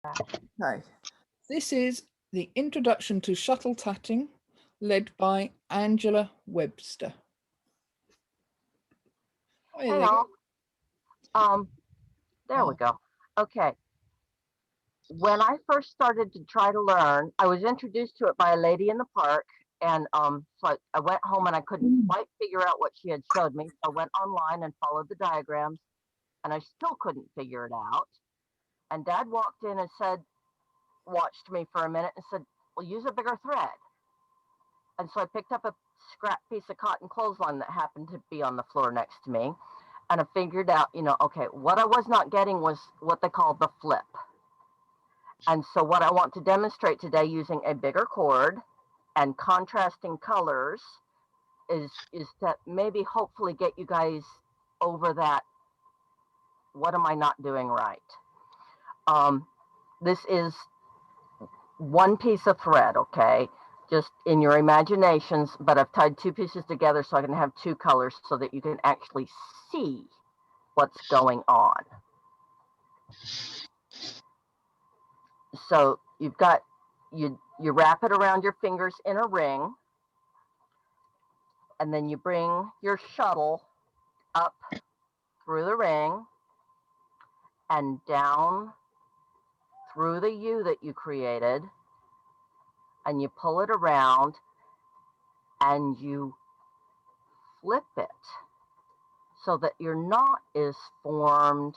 Okay. This is the introduction to shuttle tatting, led by Angela Webster. Oh, yeah, Hey there you all. There we go. go. Okay. When I first started to try to learn, I was introduced to it by a lady in the park, and so I went home and I couldn't quite figure out what she had showed me. So I went online and followed the diagrams, and I still couldn't figure it out. And Dad walked in and said, watched me for a minute and said, "Well, use a bigger thread." And so I picked up a scrap piece of cotton clothesline that happened to be on the floor next to me, and I figured out, okay, what I was not getting was what they call the flip. And so what I want to demonstrate today using a bigger cord and contrasting colors is to maybe hopefully get you guys over that, what am I not doing right? This is one piece of thread, okay? Just in your imaginations, but I've tied two pieces together so I can have two colors so that you can actually see what's going on. So you've got, you wrap it around your fingers in a ring, and then you bring your shuttle up through the ring and down through the U that you created, and you pull it around and you flip it so that your knot is formed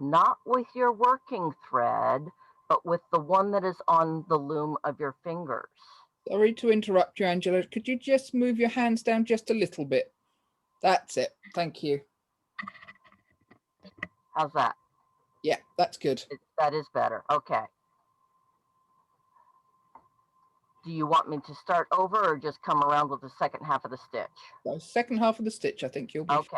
not with your working thread, but with the one that is on the loom of your fingers. Sorry to interrupt you, Angela. Could you just move your hands down just a little bit? That's it. Thank you. How's that? Yeah, that's good. That is better. Okay. Do you want me to start over or just come around with the second half of the stitch? So second half of the stitch, I think you'll be. Okay.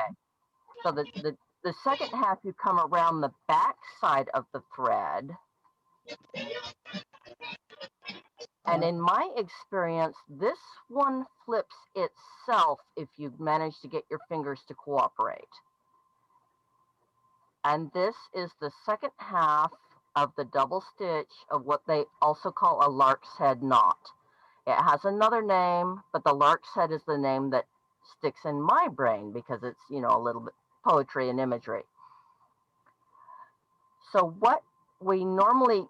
So the second half, you come around the back side of the thread. And in my experience, this one flips itself if you manage to get your fingers to cooperate. And this is the second half of the double stitch of what they also call a lark's head knot. It has another name, but the lark's head is the name that sticks in my brain because it's, a little bit poetry and imagery. So what we normally,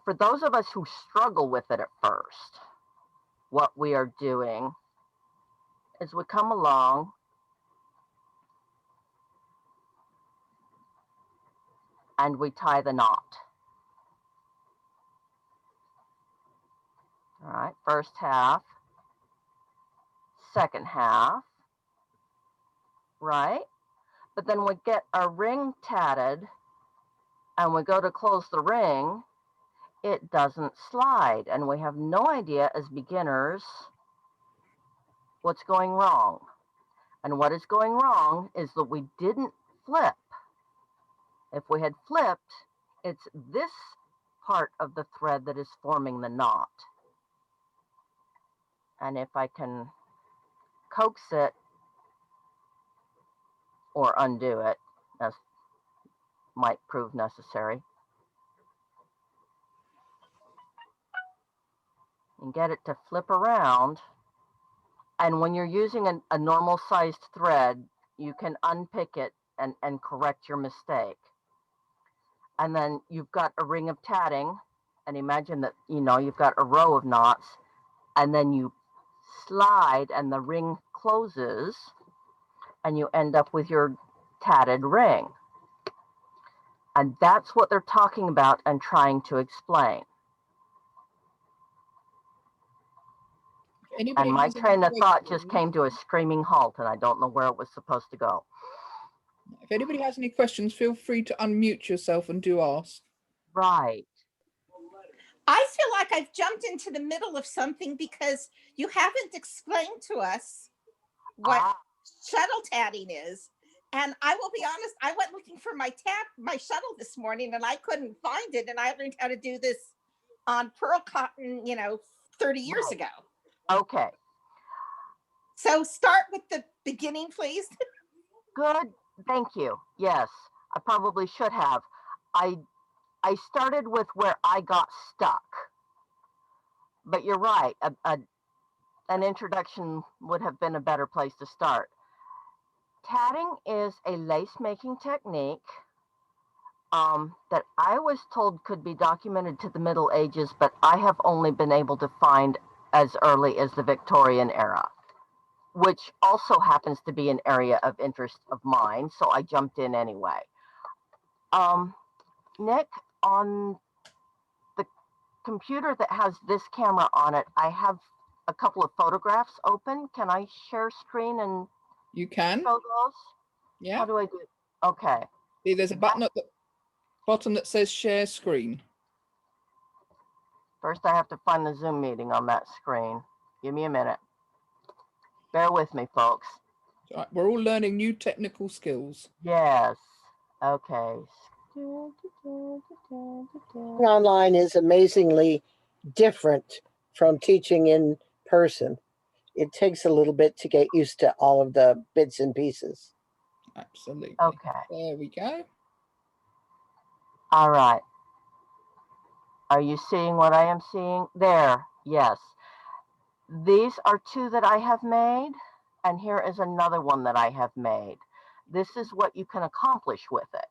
for those of us who struggle with it at first, what we are doing is we come along and we tie the knot. All right, first half, second half, right? But then we get our ring tatted and we go to close the ring, it doesn't slide. And we have no idea as beginners what's going wrong. And what is going wrong is that we didn't flip. If we had flipped, it's this part of the thread that is forming the knot. And if I can coax it or undo it, as might prove necessary, and get it to flip around. And when you're using a normal sized thread, you can unpick it and correct your mistake. And then you've got a ring of tatting, and imagine that, you've got a row of knots, and then you slide and the ring closes and you end up with your tatted ring. And that's what they're talking about and trying to explain. And my train of thought just came to a screaming halt, and I don't know where it was supposed to go. If anybody has any questions, feel free to unmute yourself and do ask. Right. I feel like I've jumped into the middle of something because you haven't explained to us what shuttle tatting is. And I will be honest, I went looking for my shuttle this morning and I couldn't find it. And I learned how to do this on pearl cotton, 30 years ago. Okay. So start with the beginning, please. Good. Thank you. Yes, I probably should have. I I started with where I got stuck. But you're right, an introduction would have been a better place to start. Tatting is a lace making technique that I was told could be documented to the Middle Ages, but I have only been able to find as early as the Victorian era, which also happens to be an area of interest of mine, so I jumped in anyway. Nick, on the computer that has this camera on it, I have a couple of photographs open. Can I share screen and You can. show those? Yeah. How do I do it? Okay. See, there's a button at the bottom that says share screen. First, I have to find the Zoom meeting on that screen. Give me a minute. Bear with me, folks. All right, we're all learning new technical skills. Yes. Okay. Online is amazingly different from teaching in person. It takes a little bit to get used to all of the bits and pieces. Absolutely. Okay. There we go. All right. Are you seeing what I am seeing? There. Yes. These are two that I have made, and here is another one that I have made. This is what you can accomplish with it.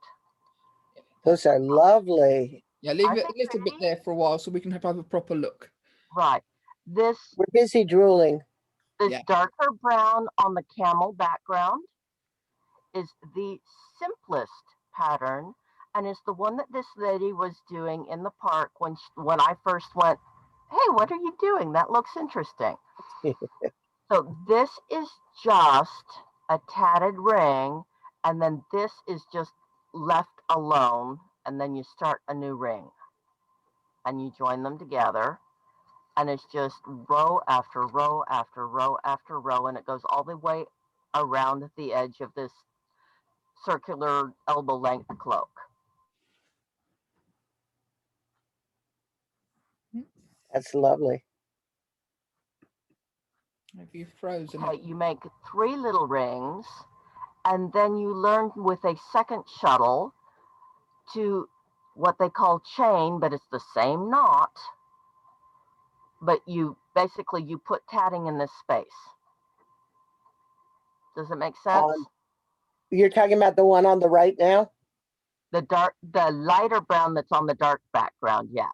Those are lovely. Yeah, leave Aren't it a they little bit pretty? there for a while so we can have a proper look. Right. This We're busy drooling. Yeah. darker brown on the camel background is the simplest pattern, and is the one that this lady was doing in the park when I first went, hey, what are you doing? That looks interesting. So this is just a tatted ring, and then this is just left alone, and then you start a new ring and you join them together, and it's just row after row after row after row, and it goes all the way around the edge of this circular elbow length cloak. That's lovely. Have you frozen Okay, it? you make 3 little rings, and then you learn with a second shuttle to what they call chain, but it's the same knot, but you basically you put tatting in this space. Does it make sense? You're talking about the one on the right now? The lighter brown that's on the dark background, yes.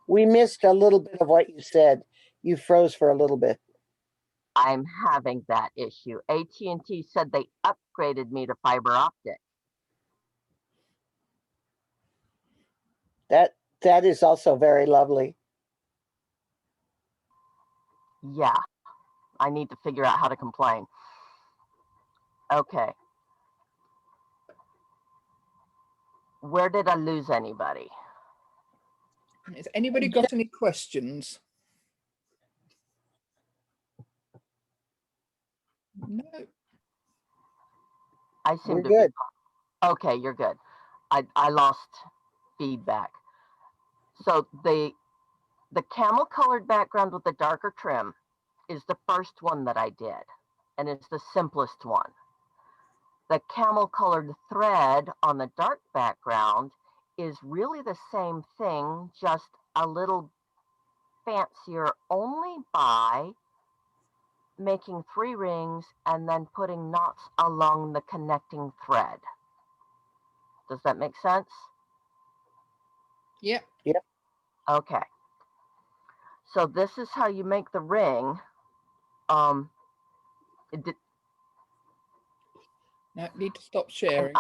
We missed a little bit of what you said. You froze for a little bit. I'm having that issue. AT&T said they upgraded me to fiber optic. That is also very lovely. Yeah, I need to figure out how to complain. Okay. Where did I lose anybody? Has anybody got any questions? No. I seem We're to good. be okay. You're good. I lost feedback. So the camel colored background with the darker trim is the first one that I did, and it's the simplest one. The camel colored thread on the dark background is really the same thing, just a little fancier, only by making 3 rings and then putting knots along the connecting thread. Does that make sense? Yep. Yep. Okay. So this is how you make the ring. No, need to stop sharing.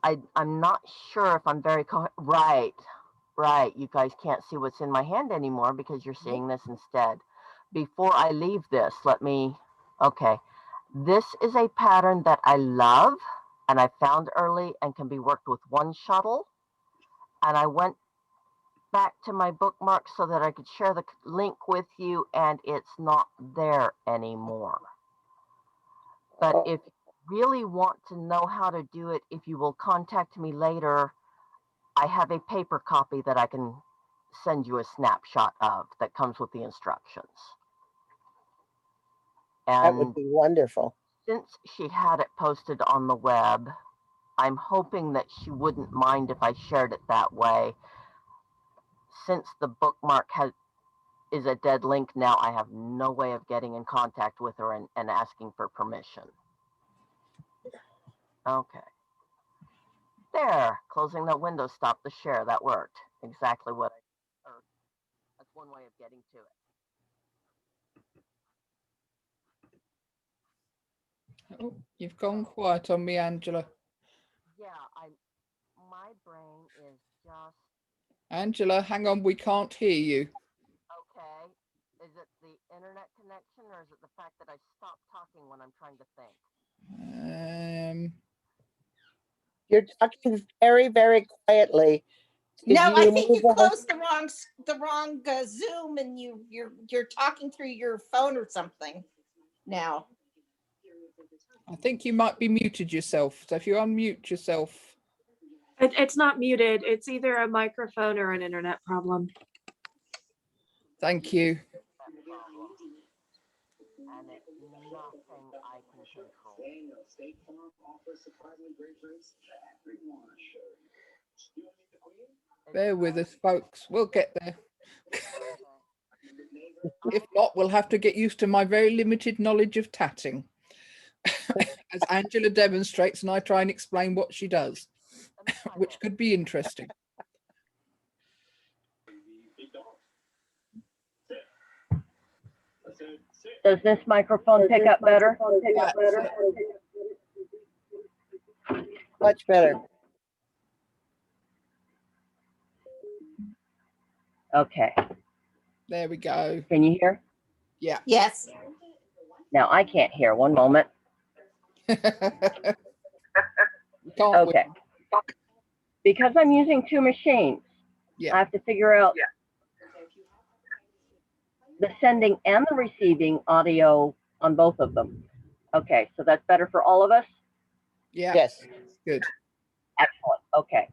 I'm not sure if I'm very right. You guys can't see what's in my hand anymore because you're seeing this instead. Before I leave this, okay. This is a pattern that I love and I found early and can be worked with 1 shuttle. And I went back to my bookmarks so that I could share the link with you, and it's not there anymore. But if you really want to know how to do it, if you will contact me later, I have a paper copy that I can send you a snapshot of that comes with the instructions. That would be wonderful. Since she had it posted on the web, I'm hoping that she wouldn't mind if I shared it that way. Since the bookmark is a dead link now, I have no way of getting in contact with her and asking for permission. Okay. There, closing that window stopped the share. That worked. Exactly what I heard. That's one way of getting to it. Oh, you've gone quiet on me, Angela. Yeah, my brain is just Angela, hang on, we can't hear you. okay. Is it the internet connection or is it the fact that I stop talking when I'm trying to think? You're talking very, very quietly. Did No, I you think move you the whole- closed the wrong Zoom, and you're talking through your phone or something now. I think you might be muted yourself. So if you unmute yourself. It's not muted. It's either a microphone or an internet problem. Thank you. That problem. And it's nothing I can control. Bear with us, folks. We'll get there. If not, we'll have to get used to my very limited knowledge of tatting. As Angela demonstrates and I try and explain what she does, which could be interesting. Does this microphone pick up better? Much better. Okay. There we go. Can you hear? Yeah. Yes. Now I can't hear. One moment. Can't Okay. win. Because I'm using two machines, Yeah. I have to figure out the sending and the receiving audio on both of them. Okay, so that's better for all of us? Yeah. Yes. Good. Excellent. Okay.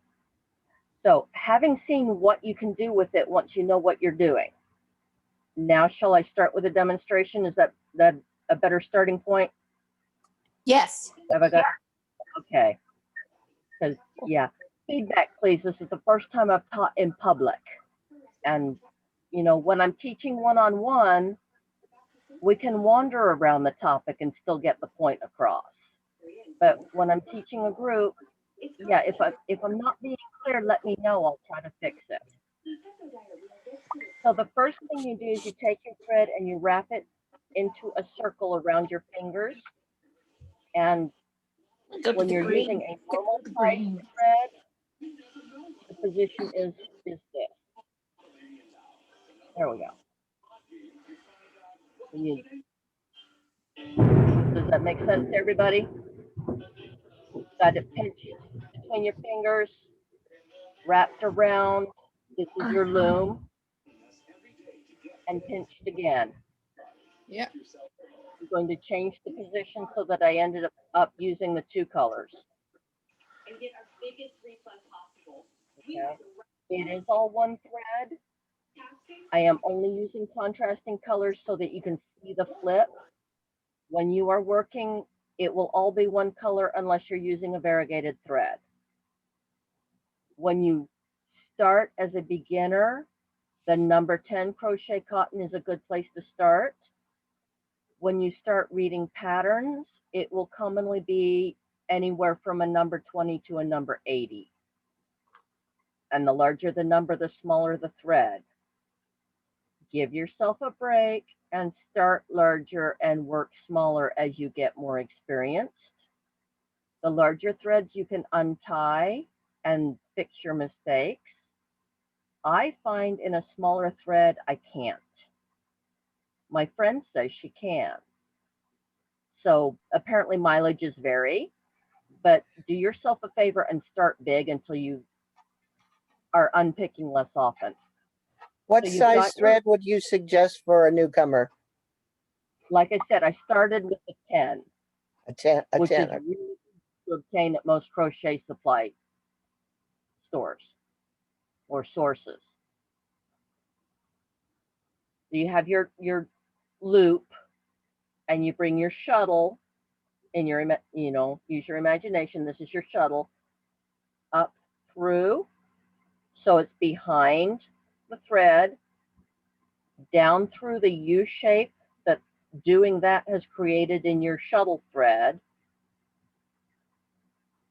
So having seen what you can do with it once you know what you're doing, now shall I start with a demonstration? Is that a better starting point? Yes. Have I got? Okay. Because yeah, feedback, please. This is the first time I've taught in public, and you know when I'm teaching one-on-one, we can wander around the topic and still get the point across. But when I'm teaching a group, yeah, if I'm not being clear, let me know. I'll try to fix it. So the first thing you do is you take your thread and you wrap it into a circle around your fingers. And when you're using a normal size thread, the position is this. There we go. Does that make sense to everybody? Got it pinched between your fingers, wrapped around. This is your loom, and pinched again. Yeah. I'm going to change the position so that I ended up using the two colors. Okay. It is all one thread. I am only using contrasting colors so that you can see the flip. When you are working, it will all be one color unless you're using a variegated thread. When you start as a beginner, the number 10 crochet cotton is a good place to start. When you start reading patterns, it will commonly be anywhere from a number 20 to a number 80. And the larger the number, the smaller the thread. Give yourself a break and start larger and work smaller as you get more experienced. The larger threads you can untie and fix your mistakes. I find in a smaller thread, I can't. My friend says she can. So apparently mileages vary, but do yourself a favor and start big until you are unpicking less often. What So you've size got thread would you suggest for a newcomer? like I said, I started with the 10, A 10. which is 10. really easy to obtain at most crochet supply stores or sources. So you have your loop, and you bring your shuttle in your, use your imagination. This is your shuttle. through, so it's behind the thread, down through the U shape that doing that has created in your shuttle thread.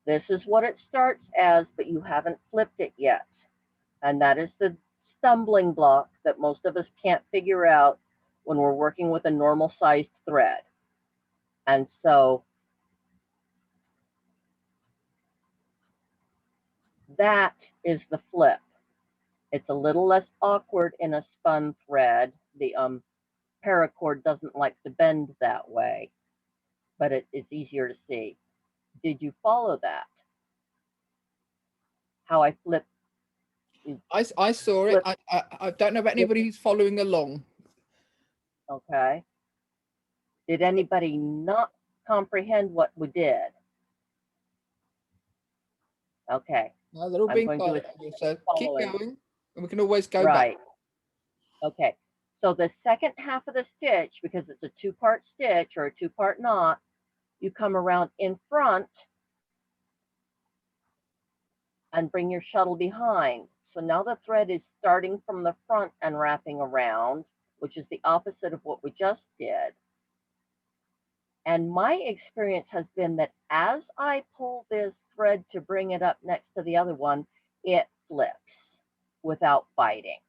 This is what it starts as, but you haven't flipped it yet. And that is the stumbling block that most of us can't figure out when we're working with a normal sized thread. And so that is the flip. It's a little less awkward in a spun thread. The paracord doesn't like to bend that way, but it's easier to see. Did you follow that? How I flip? I saw it. I don't know about anybody who's following along. Okay. Did anybody not comprehend what we did? Okay. No, they're all I'm being going to followed. So keep following. going, and we can always go Right. back. Okay. So the second half of the stitch, because it's a two-part stitch or a two-part knot, you come around in front and bring your shuttle behind. So now the thread is starting from the front and wrapping around, which is the opposite of what we just did. And my experience has been that as I pull this thread to bring it up next to the other one, it flips without biting.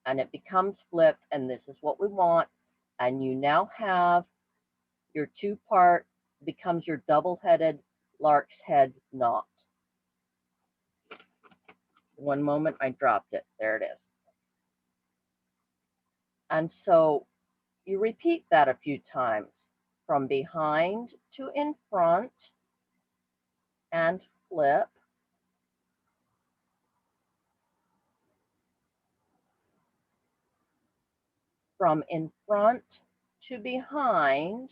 And it becomes flipped, and this is what we want. And you now have your two-part, becomes your double-headed lark's head knot. One moment, I dropped it. There it is. And so you repeat that a few times, from behind to in front, and flip. From in front to behind,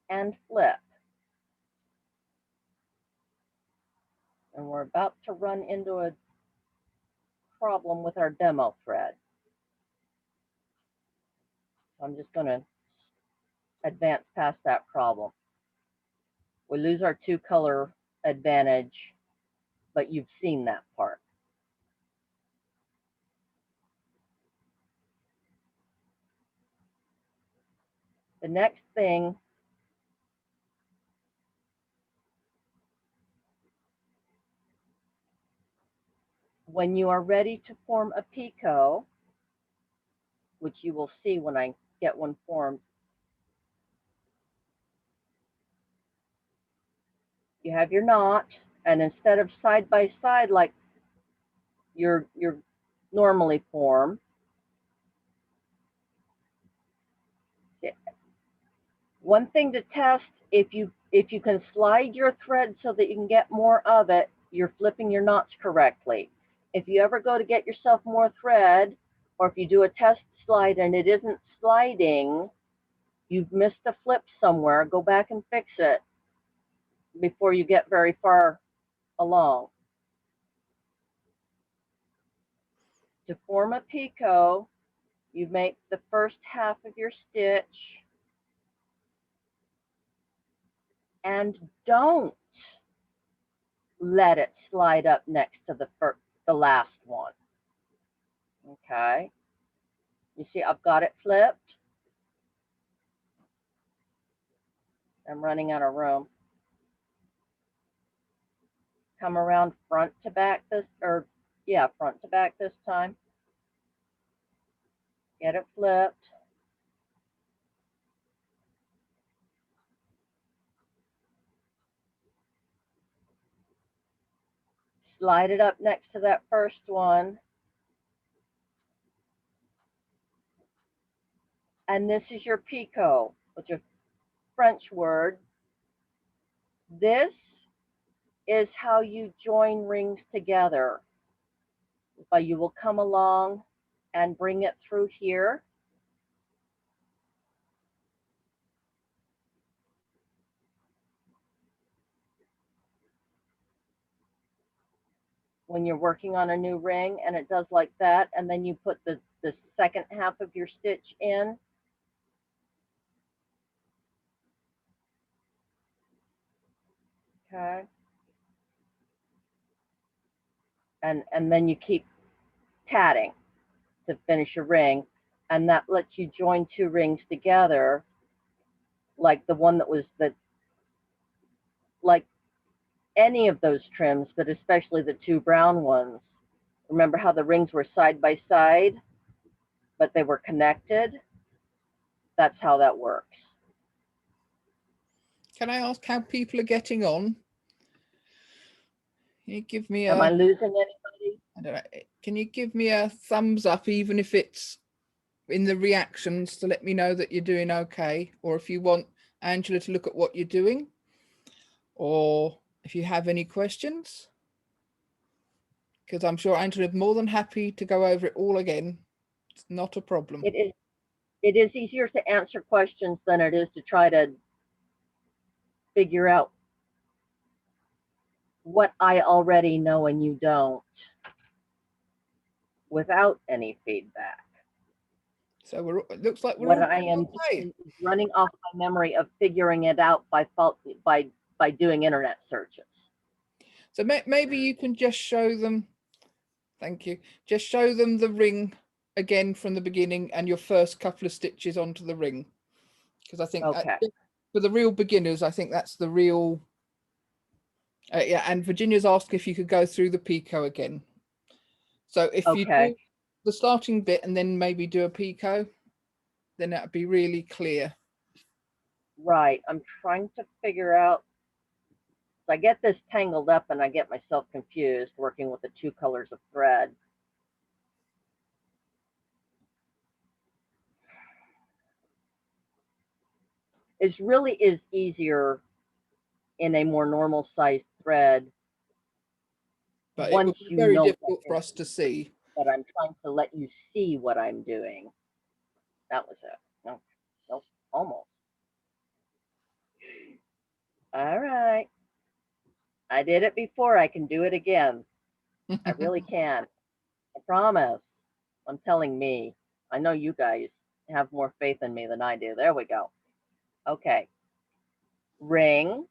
and flip. And we're about to run into a problem with our demo thread. I'm just going to advance past that problem. We lose our two color advantage, but you've seen that part. The next thing, when you are ready to form a picot, which you will see when I get one formed, you have your knot, and instead of side by side like you're normally form, one thing to test, if you can slide your thread so that you can get more of it, you're flipping your knots correctly. If you ever go to get yourself more thread, or if you do a test slide and it isn't sliding, you've missed a flip somewhere, go back and fix it before you get very far along. To form a picot, you make the first half of your stitch and don't let it slide up next to the last one. Okay. You see, I've got it flipped. I'm running out of room. Come around front to back this, or yeah, front to back this time. Get it flipped. Slide it up next to that first one. And this is your picot, which is a French word. This is how you join rings together. But you will come along and bring it through here. When you're working on a new ring, and it does like that, and then you put the second half of your stitch in. Okay. And then you keep tatting to finish a ring, and that lets you join two rings together, like the one that was like any of those trims, but especially the two brown ones. Remember how the rings were side by side, but they were connected? That's how that works. Can I ask how people are getting on? Can you give me Am I losing anybody? I don't know, can you give me a thumbs up, even if it's in the reactions, to let me know that you're doing okay? Or if you want Angela to look at what you're doing, or if you have any questions, because I'm sure Angela is more than happy to go over it all again. It's not a problem. It is easier to answer questions than it is to try to figure out what I already know and you don't without any feedback. So it looks like we're What all I am okay. doing is running off my memory of figuring it out by doing internet searches. So maybe you can just show them, thank you, just show them the ring again from the beginning and your first couple of stitches onto the ring. Because I think Okay. for the real beginners, I think that's the real, yeah, and Virginia's asked if you could go through the picot again. So if you do the starting bit and then maybe do a picot, then that would be really clear. Right. I'm trying to figure out. I get this tangled up and I get myself confused working with the two colors of thread. It really is easier in a more normal sized thread. But it Once would be you very know difficult for us to see. But I'm trying to let you see what I'm doing. That was it. No, nope, almost. All right. I did it before. I can do it again. I really can. I promise. I'm telling me. I know you guys have more faith in me than I do. There we go. Okay. Ring.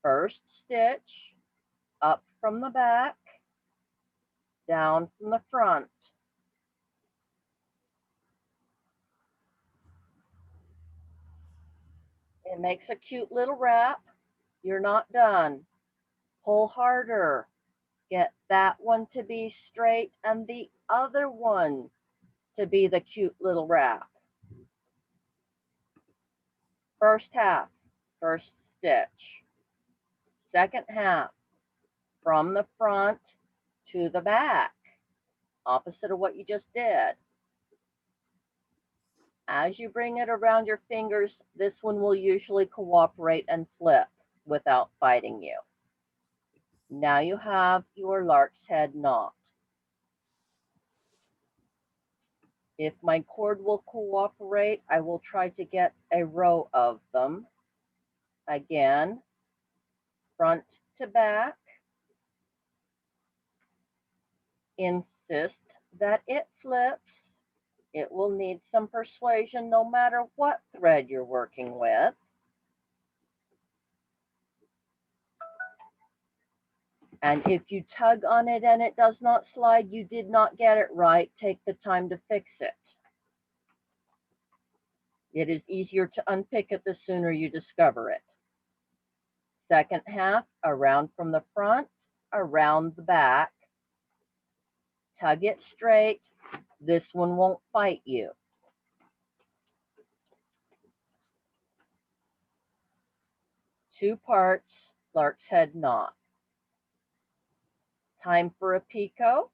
First stitch. Up from the back. Down from the front. It makes a cute little wrap. You're not done. Pull harder. Get that one to be straight and the other one to be the cute little wrap. First half, first stitch. Second half, from the front to the back, opposite of what you just did. As you bring it around your fingers, this one will usually cooperate and flip without fighting you. Now you have your lark's head knot. If my cord will cooperate, I will try to get a row of them. Again, front to back. Insist that it flips. It will need some persuasion no matter what thread you're working with. And if you tug on it and it does not slide, you did not get it right. Take the time to fix it. It is easier to unpick it the sooner you discover it. Second half, around from the front, around the back. Tug it straight. This one won't fight you. Two parts, lark's head knot. Time for a picot.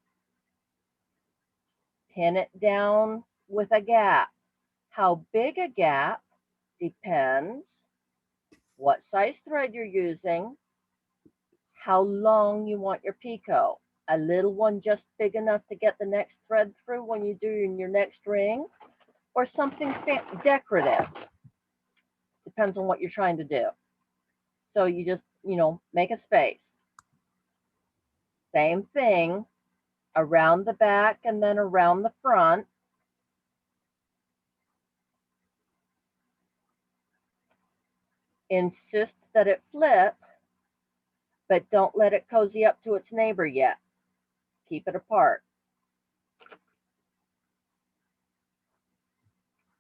Pin it down with a gap. How big a gap depends what size thread you're using, how long you want your picot. A little one just big enough to get the next thread through when you do your next ring, or something decorative. Depends on what you're trying to do. So you just, make a space. Same thing around the back and then around the front. Insist that it flip but don't let it cozy up to its neighbor yet. Keep it apart.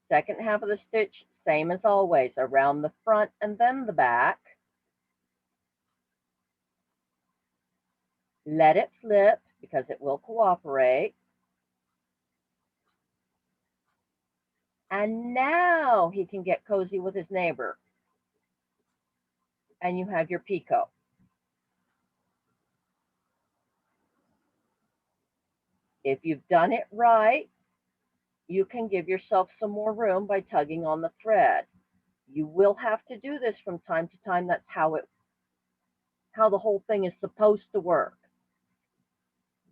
Second half of the stitch, same as always, around the front and then the back. Let it flip because it will cooperate. And now he can get cozy with his neighbor. And you have your picot. If you've done it right, you can give yourself some more room by tugging on the thread. You will have to do this from time to time. That's how the whole thing is supposed to work.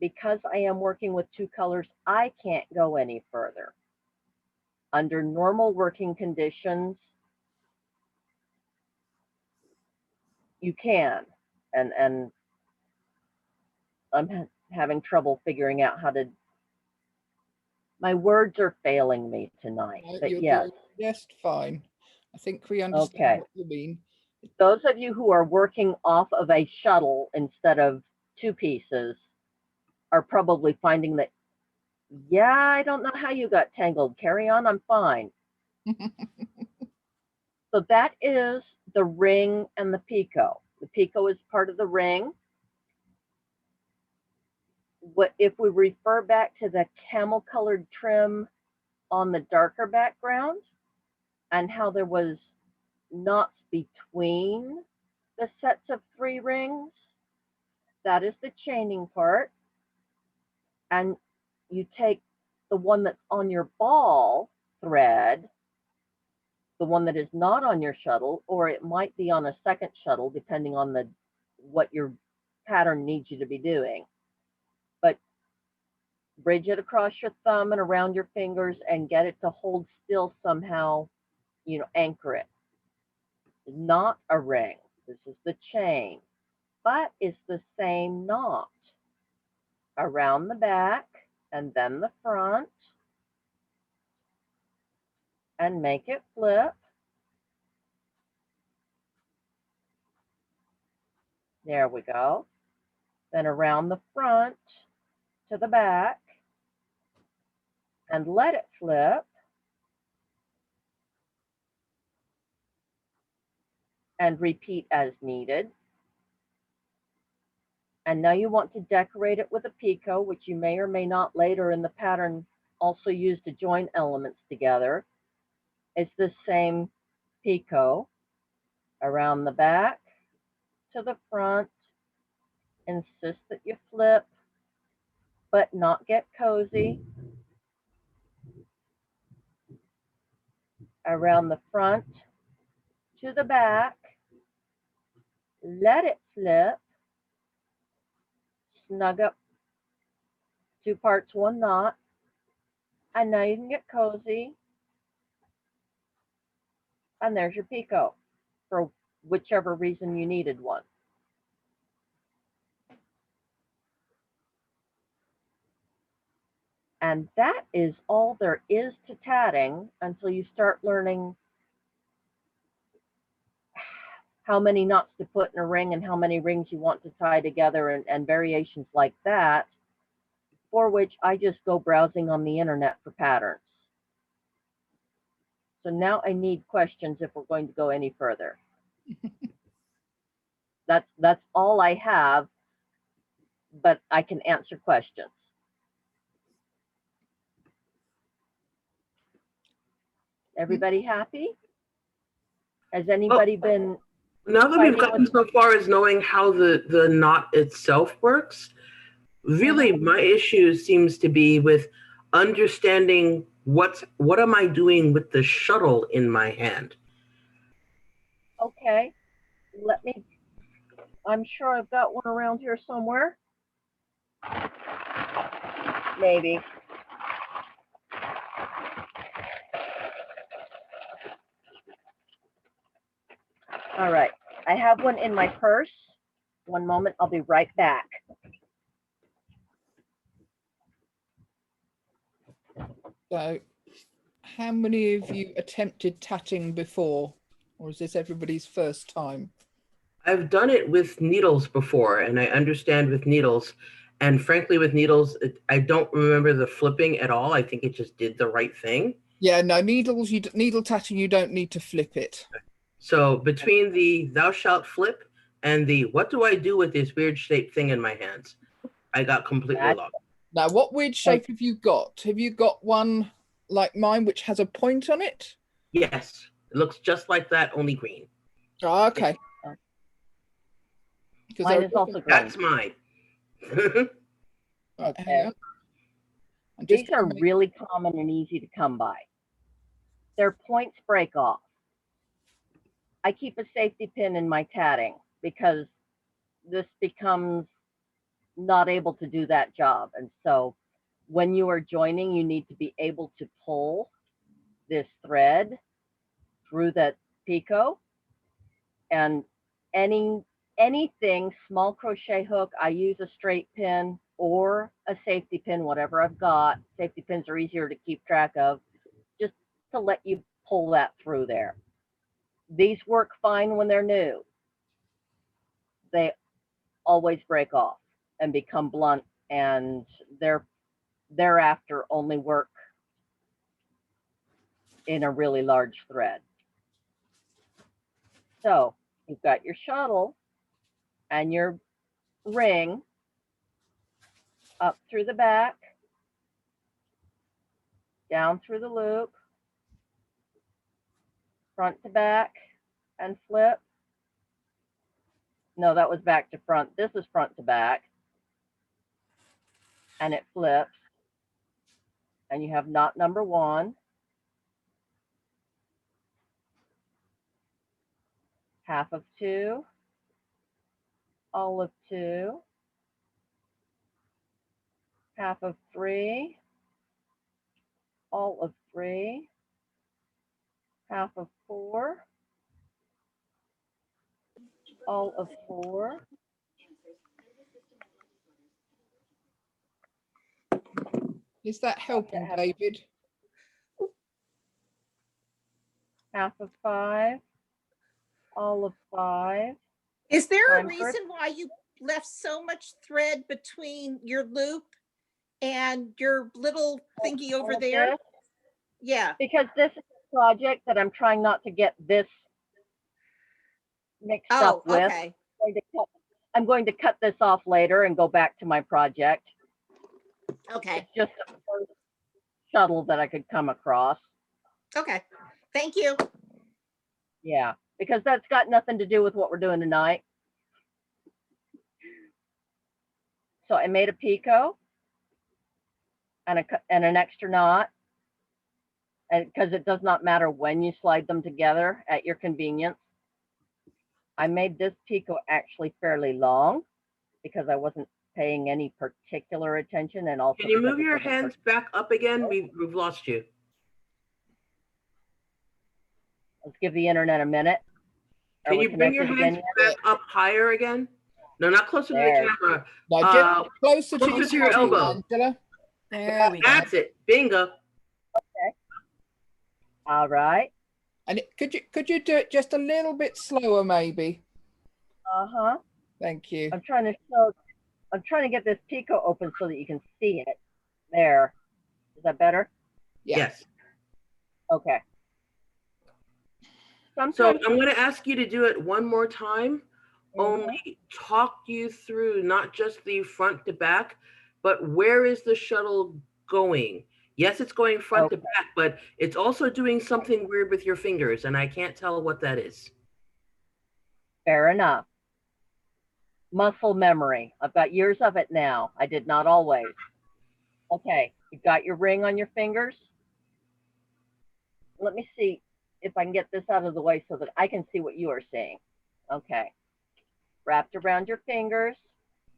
Because I am working with 2 colors, I can't go any further. Under normal working conditions, you can. And I'm having trouble figuring out how to, my words are failing me tonight, but You're yes. doing just fine. I think we understand Okay. what you mean. Those of you who are working off of a shuttle instead of 2 pieces are probably finding that, yeah, I don't know how you got tangled. Carry on, I'm fine. So that is the ring and the picot. The picot is part of the ring. What if we refer back to the camel colored trim on the darker background and how there was knots between the sets of 3 rings? That is the chaining part. And you take the one that's on your ball thread, the one that is not on your shuttle, or it might be on a second shuttle, depending on what your pattern needs you to be doing. But bridge it across your thumb and around your fingers and get it to hold still somehow, anchor it. Not a ring. This is the chain, but it's the same knot around the back and then the front, and make it flip. There we go. Then around the front to the back and let it flip. And repeat as needed. And now you want to decorate it with a picot, which you may or may not later in the pattern also use to join elements together. It's the same picot around the back to the front. Insist that you flip, but not get cozy. Around the front to the back. Let it flip. Snug up 2 parts, 1 knot. And now you can get cozy. And there's your picot for whichever reason you needed one. And that is all there is to tatting until you start learning how many knots to put in a ring and how many rings you want to tie together and variations like that, for which I just go browsing on the internet for patterns. So now I need questions if we're going to go any further. That's all I have, but I can answer questions. Everybody happy? Has anybody been? Now that we've gotten so far as knowing how the knot itself works, really my issue seems to be with understanding what am I doing with the shuttle in my hand. Okay, I'm sure I've got one around here somewhere. Maybe. All right, I have one in my purse. One moment, I'll be right back. So, how many of you attempted tatting before? Or is this everybody's first time? I've done it with needles before, and I understand with needles. And frankly, with needles, I don't remember the flipping at all. I think it just did the right thing. Yeah, no, needles, needle tatting, you don't need to flip it. So between the thou shalt flip and the what do I do with this weird shaped thing in my hands, I got completely That- lost. Now, what weird shape have you got? Have you got one like mine, which has a point on it? Yes, it looks just like that, only green. Oh, okay. Because Mine is also green. That's mine. Right, hang on. I'm These just are gonna make- really common and easy to come by. Their points break off. I keep a safety pin in my tatting because this becomes not able to do that job. And so when you are joining, you need to be able to pull this thread through that picot, and anything, small crochet hook, I use a straight pin or a safety pin, whatever I've got. Safety pins are easier to keep track of, just to let you pull that through there. These work fine when they're new. They always break off and become blunt, and they're thereafter only work in a really large thread. So you've got your shuttle and your ring up through the back, down through the loop, front to back, and flip. No, that was back to front. This is front to back. And it flips. And you have knot number 1. Half of 2. All of 2. Half of 3. All of 3. Half of 4. All of 4. Is that helping, David? Half of 5. All of 5. Is there a Time for it. reason why you left so much thread between your loop and your little thingy over All of there? this, Yeah. because this is a project that I'm trying not to get this mixed Oh, up with. okay. I'm going to cut this off later and go back to my project. Okay. It's just a first shuttle that I could come across. Okay. Thank you. Yeah, because that's got nothing to do with what we're doing tonight. So I made a picot and an extra knot, and because it does not matter when you slide them together at your convenience. I made this picot actually fairly long because I wasn't paying any particular attention, and also Can you because move it your was a hands back up again? We've lost you. Let's give the internet a minute. Are Can we you bring your connected hands again yet? back up higher again? No, not closer to There. the camera. No, just closer to closer to your body, elbow. Angela. There we go. That's it. Bingo. All right. And could you do it just a little bit slower, maybe? Uh-huh. Thank you. I'm trying to get this picot open so that you can see it. There. Is that better? Yeah. Yes. Okay. So Sometimes I'm going to ask you to do it one more time. Only talk you through not just the front to back, but where is the shuttle going? Yes, it's going front to back, but it's also doing something weird with your fingers, and I can't tell what that is. fair enough. Muscle memory. I've got years of it now. I did not always. Okay, you got your ring on your fingers? Let me see if I can get this out of the way so that I can see what you are seeing. Okay. Wrapped around your fingers,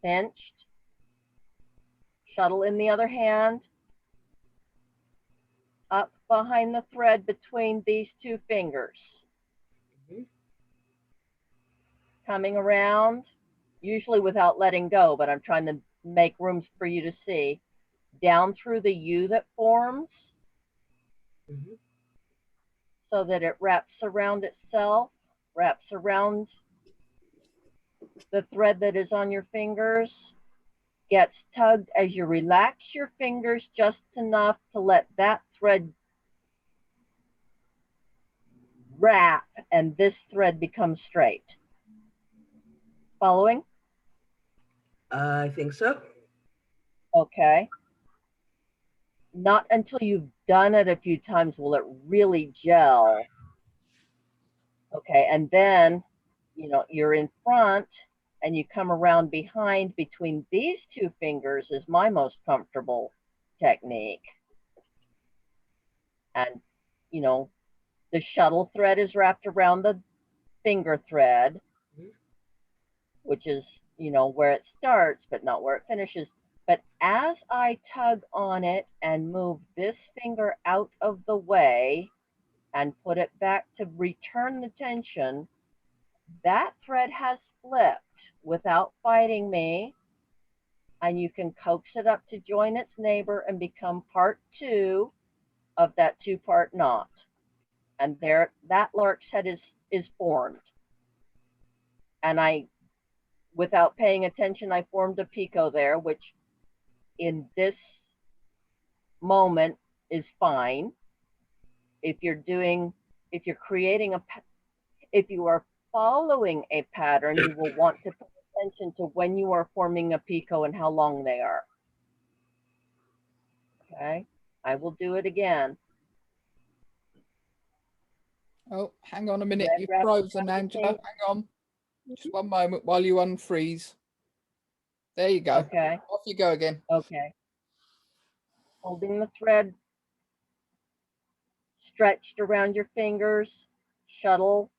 pinched. Shuttle in the other hand. Up behind the thread between these 2 fingers. Coming around, usually without letting go, but I'm trying to make room for you to see. Down through the U that forms, so that it wraps around itself, wraps around the thread that is on your fingers gets tugged as you relax your fingers just enough to let that thread wrap and this thread becomes straight. Following? I think so. Okay. Not until you've done it a few times will it really gel. Okay, and then, you know, you're in front and you come around behind between these two fingers is my most comfortable technique. And, you know, the shuttle thread is wrapped around the finger thread, which is, you know, where it starts, but not where it finishes. But as I tug on it and move this finger out of the way and put it back to return the tension, that thread has flipped without fighting me. And you can coax it up to join its neighbor and become part two of that two-part knot. And there, that lark's head is formed. And I, without paying attention, I formed a picot there, which in this moment is fine. If you're creating if you are following a pattern, you will want to pay attention to when you are forming a picot and how long they are. Okay, I will do it again. Oh, hang on a minute. You've frozen, Angela. Hang on. Just one moment while you unfreeze. There you go. Okay. Off you go again. Okay. Holding the thread stretched around your fingers, shuttle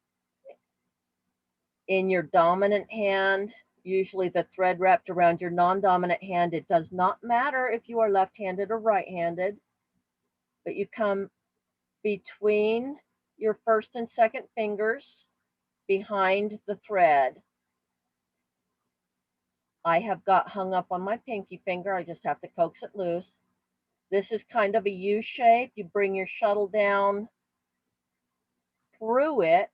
in your dominant hand, usually the thread wrapped around your non-dominant hand. It does not matter if you are left-handed or right-handed, but you come between your first and second fingers behind the thread. I have got hung up on my pinky finger. I just have to coax it loose. This is kind of a U shape. You bring your shuttle down through it.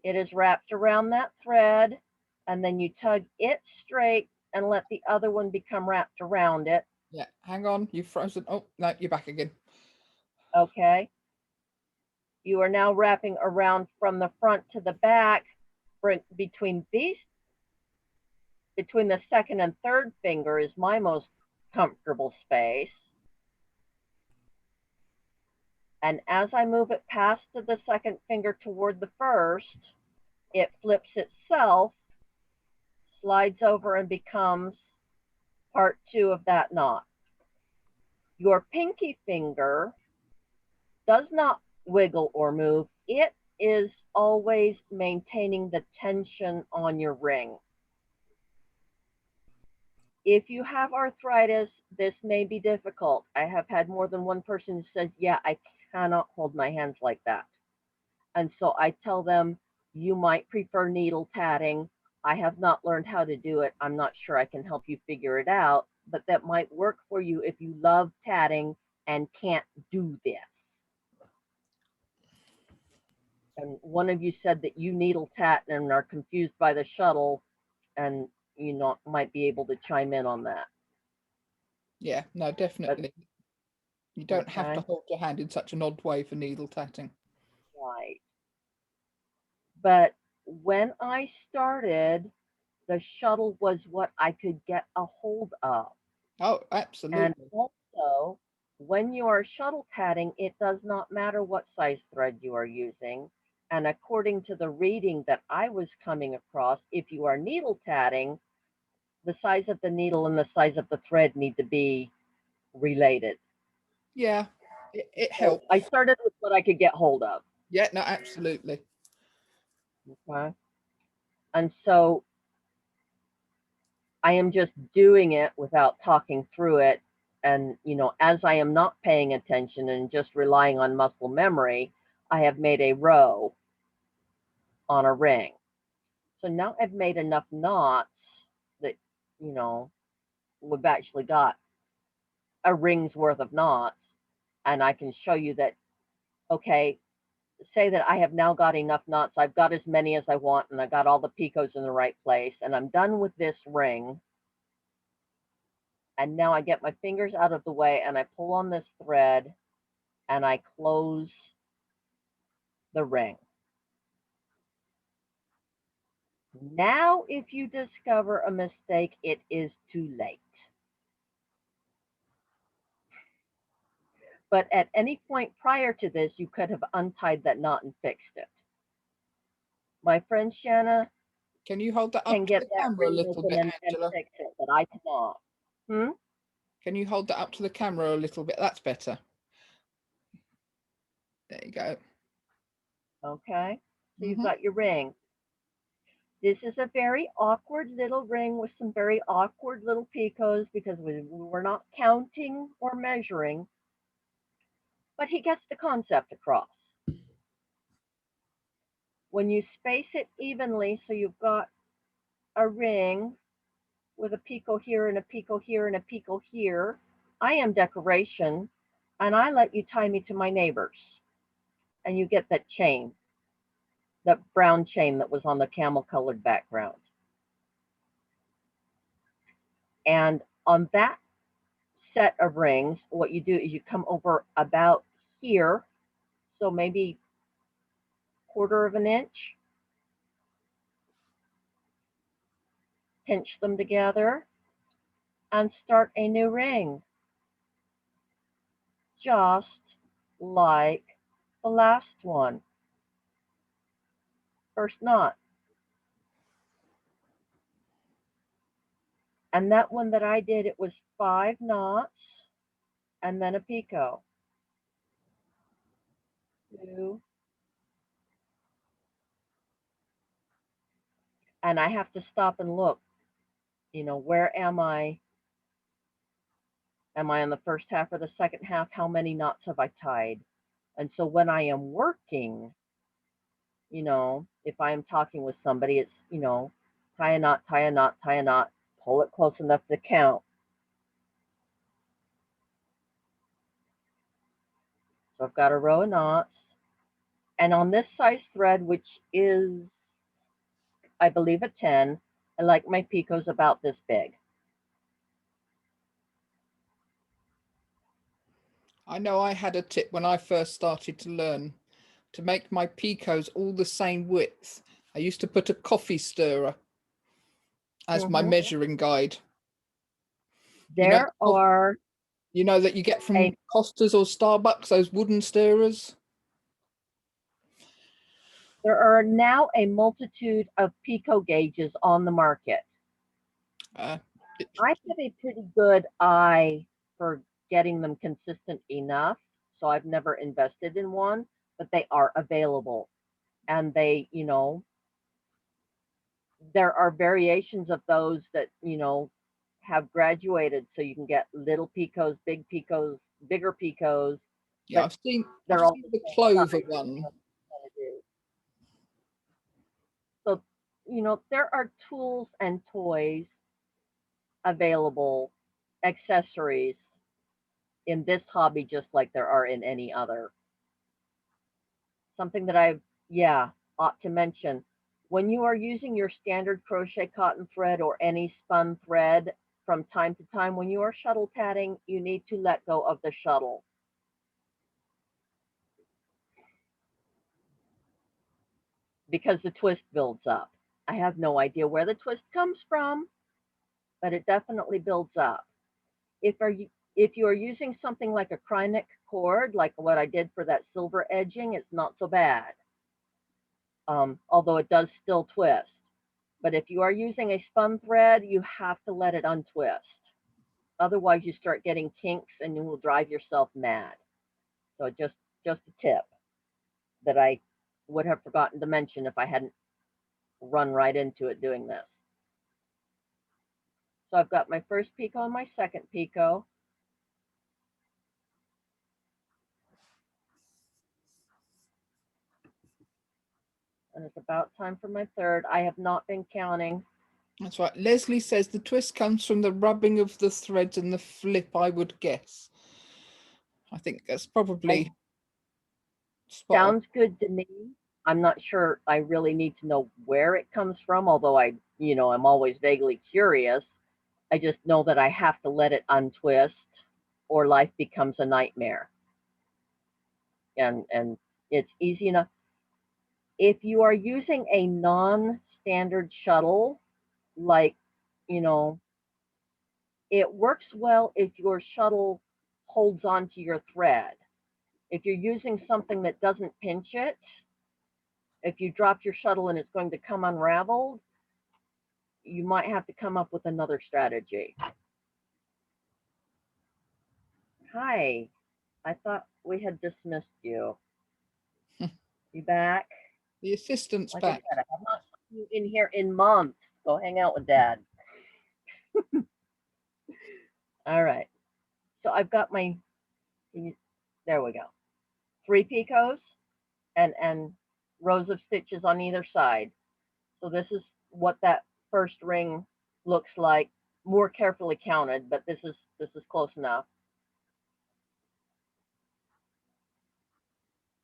It is wrapped around that thread, and then you tug it straight and let the other one become wrapped around it. Yeah, hang on. You've frozen. Oh, no, you're back again. Okay. You are now wrapping around from the front to the back between the second and third finger is my most comfortable space. And as I move it past to the second finger toward the first, it flips itself, slides over and becomes part two of that knot. Your pinky finger does not wiggle or move. It is always maintaining the tension on your ring. If you have arthritis, this may be difficult. I have had more than one person who says, yeah, I cannot hold my hands like that. And so I tell them, you might prefer needle tatting. I have not learned how to do it. I'm not sure I can help you figure it out, but that might work for you if you love tatting and can't do this. And one of you said that you needle tat and are confused by the shuttle, and you know, might be able to chime in on that. Yeah, no, definitely. You don't have to hold your hand in such an odd way for needle tatting. Right. But when I started, the shuttle was what I could get a hold of. Oh, absolutely. And also, when you are shuttle tatting, it does not matter what size thread you are using. And according to the reading that I was coming across, if you are needle tatting, the size of the needle and the size of the thread need to be related. Yeah, it helps. So I started with what I could get hold of. Yeah, no, absolutely. Okay. And so I am just doing it without talking through it. And, you know, as I am not paying attention and just relying on muscle memory, I have made a row on a ring. So now I've made enough knots that, you know, we've actually got a ring's worth of knots. And I can show you that, okay, say that I have now got enough knots. I've got as many as I want, and I got all the picots in the right place, and I'm done with this ring. And now I get my fingers out of the way and I pull on this thread and I close the ring. Now, if you discover a mistake, it is too late. But at any point prior to this, you could have untied that knot and fixed it. My friend Shanna Can you hold that can up to get the that camera a ring little open bit, and Angela? fix it, but I cannot. Can you hold that up to the camera a little bit? That's better. There you go. Okay, so you've got your ring. This is a very awkward little ring with some very awkward little picots because we're not counting or measuring, but he gets the concept across. When you space it evenly, so you've got a ring with a picot here and a picot here and a picot here, I am decoration, and I let you tie me to my neighbors, and you get that chain, that brown chain that was on the camel colored background. And on that set of rings, what you do is you come over about here, so maybe 1/4 of an inch, pinch them together, and start a new ring, just like the last one. First knot. And that one that I did, it was 5 knots and then a picot. 2. And I have to stop and look, you know, where am I? Am I on the first half or the second half? How many knots have I tied? And so when I am working, you know, if I am talking with somebody, it's, you know, tie a knot, tie a knot, tie a knot, pull it close enough to count. So I've got a row of knots. And on this size thread, which is, I believe, a 10, I like my picots about this big. I know I had a tip when I first started to learn to make my picots all the same width. I used to put a coffee stirrer as my measuring guide. There are, you know, that you get from Costa's or Starbucks, those wooden stirrers. There are now a multitude of picot gauges on the market. I have a pretty good eye for getting them consistent enough, so I've never invested in one, but they are available. And they, you know, there are variations of those that, you know, have graduated, so you can get little picots, big picots, bigger picots. Yeah, I've seen the clover one. So, you know, there are tools and toys available, accessories in this hobby, just like there are in any other. Something that I, ought to mention, when you are using your standard crochet cotton thread or any spun thread, from time to time, when you are shuttle tatting, you need to let go of the shuttle. Because the twist builds up. I have no idea where the twist comes from, but it definitely builds up. If you are using something like a Krynic cord, like what I did for that silver edging, it's not so bad. Although it does still twist. But if you are using a spun thread, you have to let it untwist. Otherwise, you start getting kinks and you will drive yourself mad. So just a tip that I would have forgotten to mention if I hadn't run right into it doing this. So I've got my first picot and my second picot. And it's about time for my third. I have not been counting. That's right. Leslie says the twist comes from the rubbing of the threads and the flip, I would guess. I think that's probably Spot on. Sounds good to me. I'm not sure I really need to know where it comes from, although I'm always vaguely curious. I just know that I have to let it untwist or life becomes a nightmare. And it's easy enough. If you are using a non-standard shuttle, like, it works well if your shuttle holds onto your thread. If you're using something that doesn't pinch it, if you drop your shuttle and it's going to come unraveled, you might have to come up with another strategy. Hi, I thought we had dismissed you. You back? The assistant's Like back. I said, I have not seen you in here in months. Go hang out with Dad. All right. So I've got my, there we go. 3 picots and rows of stitches on either side. So this is what that first ring looks like, more carefully counted, but this is close enough.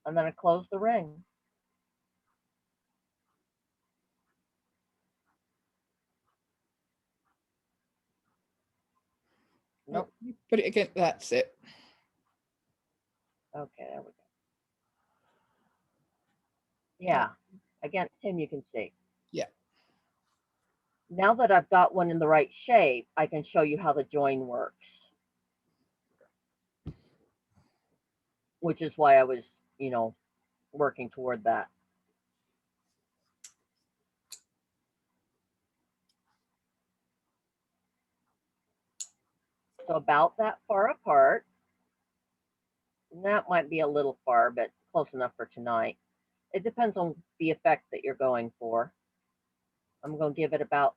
And then I close the ring. Nope. Oh, put it again. That's it. Okay, there we go. Yeah, against him you can see. Yeah. Now that I've got one in the right shape, I can show you how the join works. Which is why I was, working toward that. So about that far apart. That might be a little far, but close enough for tonight. It depends on the effect that you're going for. I'm going to give it about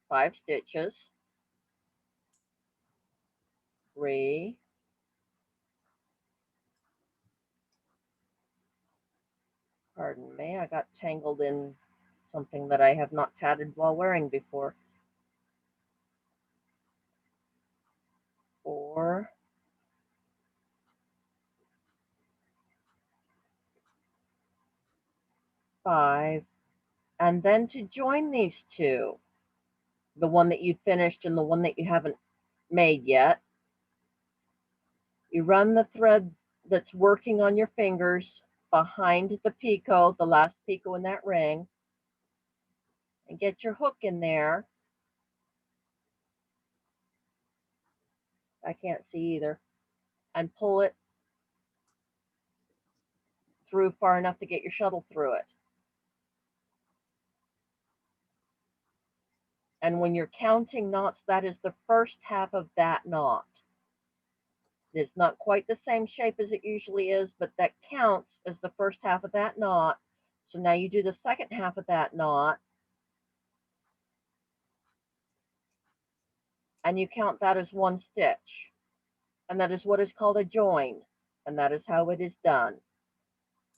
5 stitches. 3. Pardon me, I got tangled in something that I have not tatted while wearing before. 4. 5. And then to join these two, the one that you finished and the one that you haven't made yet, you run the thread that's working on your fingers behind the picot, the last picot in that ring, and get your hook in there. I can't see either. And pull it through far enough to get your shuttle through it. And when you're counting knots, that is the first half of that knot. It's not quite the same shape as it usually is, but that counts as the first half of that knot. So now you do the second half of that knot, and you count that as 1 stitch. And that is what is called a join. And that is how it is done.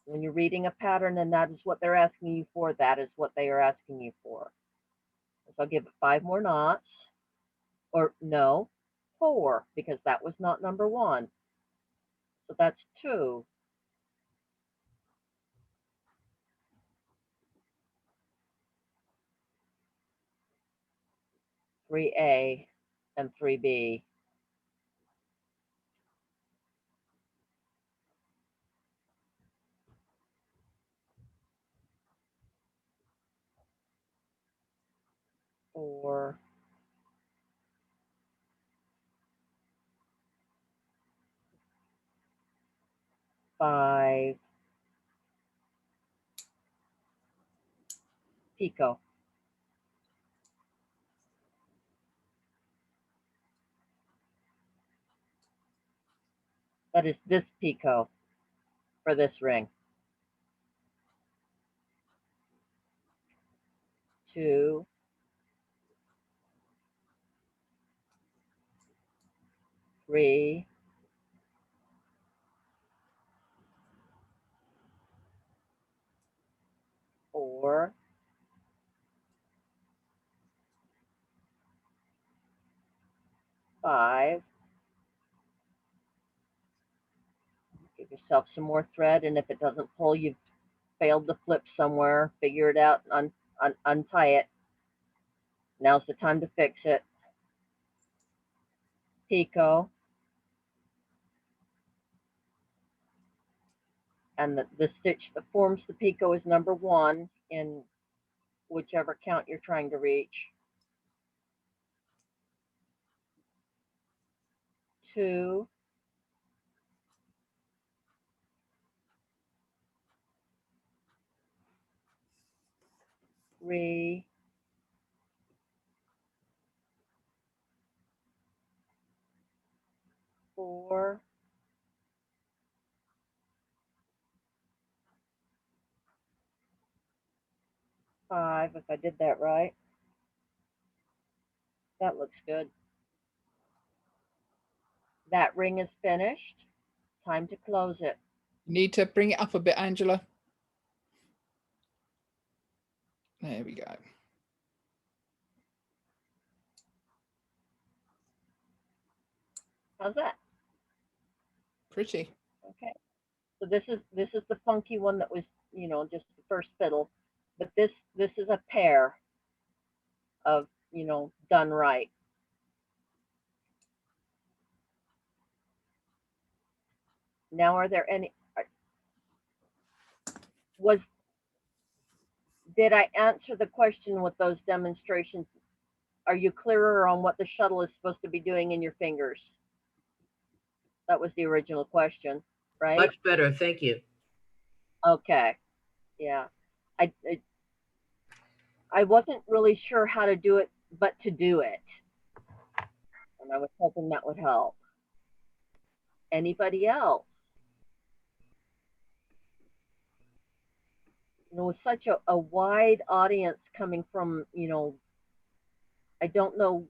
When you're reading a pattern and that is what they're asking you for, that is what they are asking you for. So I'll give it 5 more knots. Or no, 4, because that was knot number 1. So that's 2. 3A and 3B. Four, 5, picot. That is this picot for this ring. 2, 3, 4, 5. Give you yourself some more thread, and if it doesn't pull, you've failed to flip somewhere. Figure it out and untie it. Now's the time to fix it. Picot. And the stitch that forms the picot is number 1 in whichever count you're trying to reach. 2, 3, 4, 5, if I did that right. That looks good. That ring is finished. Time to close it. You need to bring it up a bit, Angela. There we go. How's that? Pretty. Okay. So this is the funky one that was, you know, just the first fiddle, but this is a pair of, you know, done right. Now, are there any, did I answer the question with those demonstrations? Are you clearer on what the shuttle is supposed to be doing in your fingers? That was the original question, right? Much better, thank you. Okay, yeah. I wasn't really sure how to do it, but to do it. And I was hoping that would help. Anybody else? You know, with such a wide audience coming from, you know, I don't know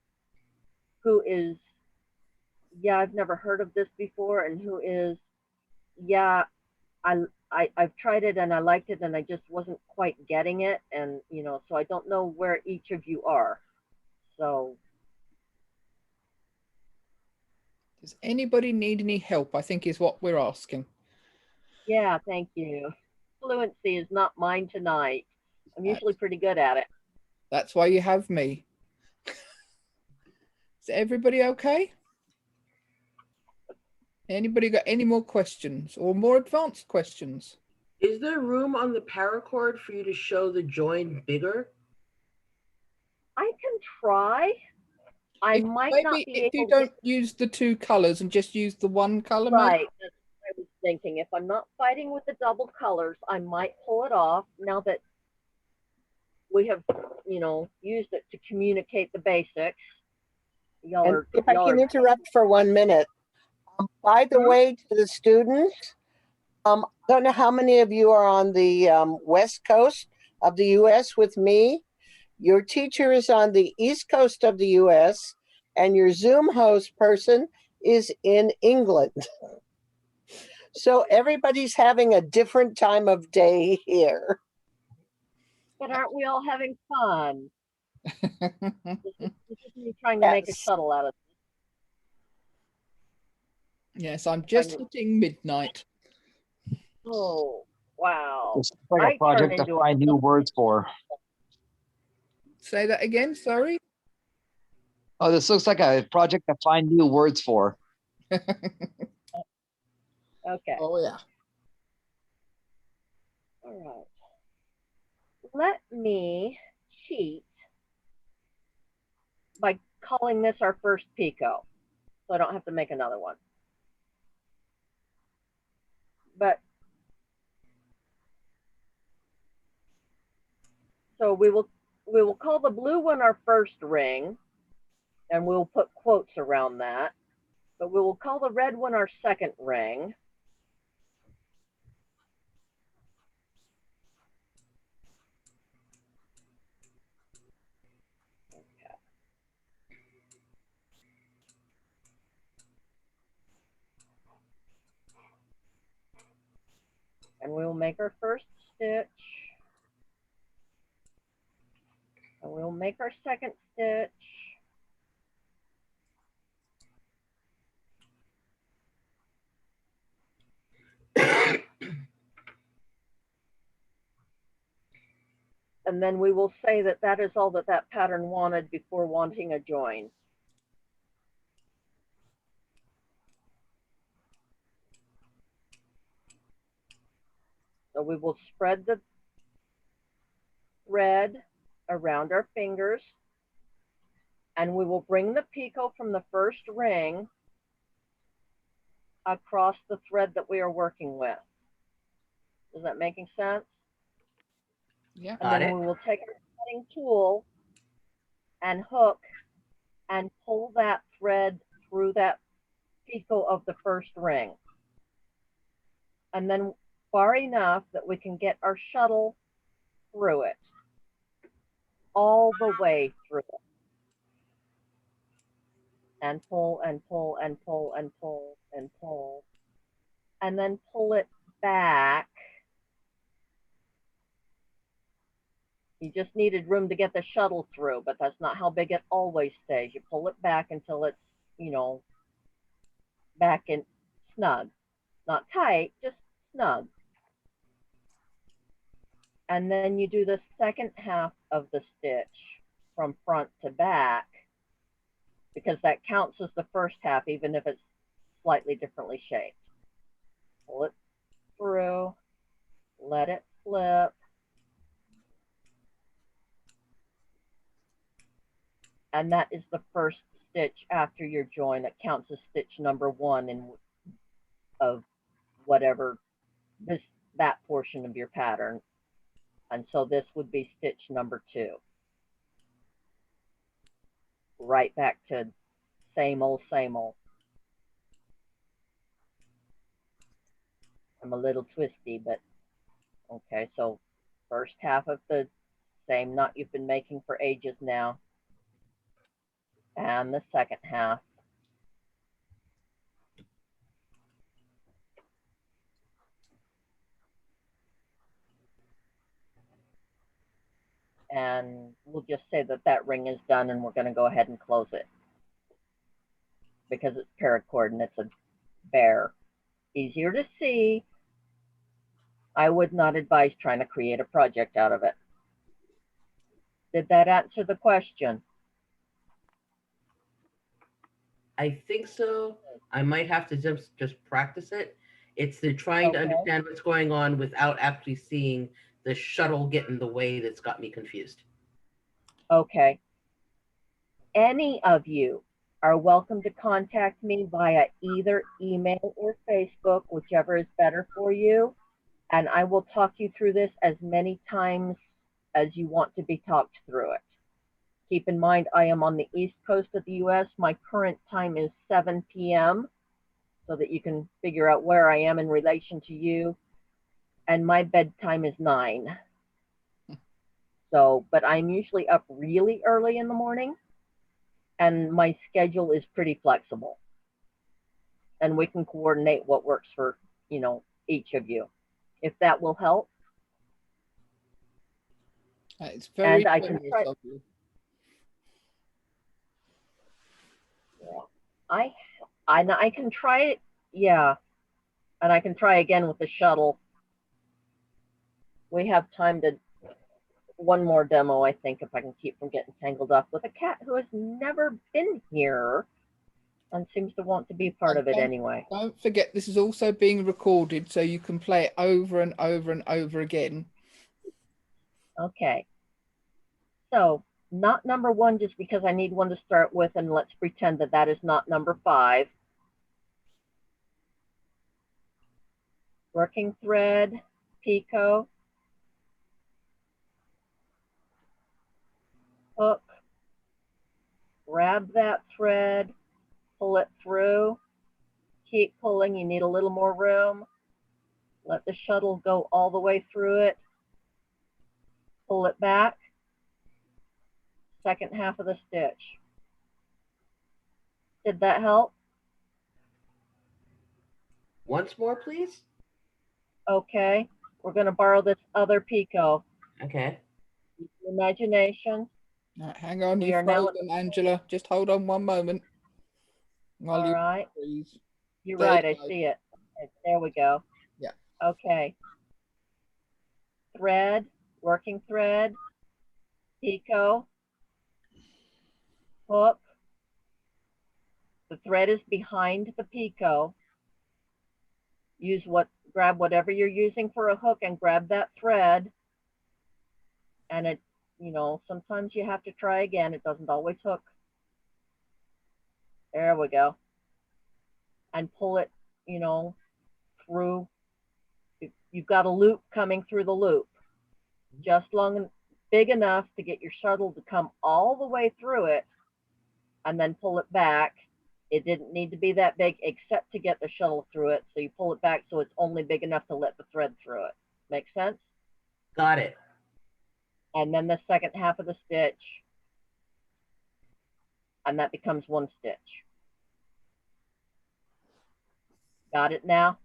who is, yeah, I've never heard of this before, and who is, yeah, I've tried it and I liked it and I just wasn't quite getting it. And, you know, so I don't know where each of you are. So. Does anybody need any help? I think is what we're asking. Yeah, thank you. Fluency is not mine tonight. I'm usually pretty good at it. That's why you have me. Is everybody okay? Anybody got any more questions or more advanced questions? Is there room on the paracord for you to show the join bigger? I can try. I might not be if you able don't use the 2 colors and just use the 1 color. Right, that's what I was thinking. If I'm not fighting with the double colors, I might pull it off now that we have, you know, used it to communicate the basics. And if I can interrupt for 1 minute, by the way, to the students, I don't know how many of you are on the west coast of the U.S. with me. Your teacher is on the east coast of the U.S. and your Zoom host person is in England. So everybody's having a different time of day here. But aren't we all having fun? This is me trying to make a shuttle out of this. Yes, I'm just hitting midnight. Oh, wow. It's like a project to find new words for. Say that again, sorry. Oh, this looks like a project to find new words for. Okay. Oh, yeah. All right. Let me cheat by calling this our first picot, so I don't have to make another one. But so we will call the blue one our first ring, and we'll put quotes around that. But we will call the red one our second ring. Okay. And we'll make our first stitch. And we'll make our second stitch. and then we will say that that is all that that pattern wanted before wanting a join. So we will spread the thread around our fingers, and we will bring the picot from the first ring across the thread that we are working with. Is that making sense? Yeah. And then we will take our cutting tool and hook and pull that thread through that picot of the first ring. And then far enough that we can get our shuttle through it, all the way through it. And pull and pull and pull and pull and pull. And then pull it back. You just needed room to get the shuttle through, but that's not how big it always stays. You pull it back until it's, you know, back in snug. Not tight, just snug. And then you do the second half of the stitch from front to back, because that counts as the first half, even if it's slightly differently shaped. Pull it through, let it flip. And that is the first stitch after your join. It counts as stitch number 1 in of whatever that portion of your pattern. And so this would be stitch number 2. Right back to same old, same old. I'm a little twisty, but okay. So first half of the same knot you've been making for ages now. And the second half. And we'll just say that that ring is done, and we're going to go ahead and close it because it's paracord and it's a bear. Easier to see. I would not advise trying to create a project out of it. Did that answer the question? I think so. I might have to just practice it. It's the trying to understand what's going on without actually seeing the shuttle get in the way that's got me confused. Okay. Any of you are welcome to contact me via either email or Facebook, whichever is better for you. And I will talk you through this as many times as you want to be talked through it. Keep in mind, I am on the East Coast of the US. My current time is 7 p.m. so that you can figure out where I am in relation to you. And my bedtime is 9. So, but I'm usually up really early in the morning, and my schedule is pretty flexible. And we can coordinate what works for, you know, each of you, if that will help. It's very and I can try, of you. Yeah, I can try it, yeah. And I can try again with the shuttle. We have time to one more demo, I think, if I can keep from getting tangled up with a cat who has never been here and seems to want to be part of it anyway. Don't forget, this is also being recorded, so you can play it over and over and over again. Okay. So knot number 1, just because I need one to start with, and let's pretend that that is knot number 5. Working thread, picot, hook, grab that thread, pull it through, keep pulling, you need a little more room, let the shuttle go all the way through it, pull it back, second half of the stitch. Did that help? Once more, please. Okay, we're going to borrow this other picot. Okay. Imagination. Right, hang on, you're frozen, Angela. Just hold on one moment. While all you right. freeze. You're right, I see it. There we go. Yeah. Okay. Thread, working thread, picot, hook. The thread is behind the picot. Grab whatever you're using for a hook and grab that thread. And it, sometimes you have to try again. It doesn't always hook. There we go. And pull it, through. You've got a loop coming through the loop, just big enough to get your shuttle to come all the way through it, and then pull it back. It didn't need to be that big except to get the shuttle through it. So you pull it back so it's only big enough to let the thread through it. Make sense? Got it. And then the second half of the stitch, and that becomes one stitch. Got it now?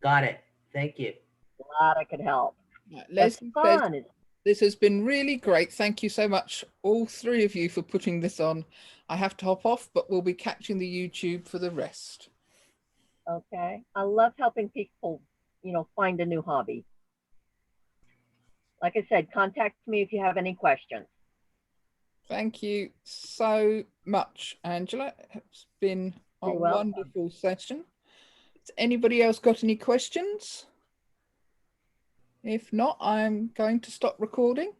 Got it. Thank you. Glad I could help. That's fun. This has been really great. Thank you so much, all three of you, for putting this on. I have to hop off, but we'll be catching the YouTube for the rest. Okay. I love helping people, find a new hobby. Like I said, contact me if you have any questions. Thank you so much, Angela. It's been a wonderful session. Has anybody else got any questions? If not, I'm going to stop recording.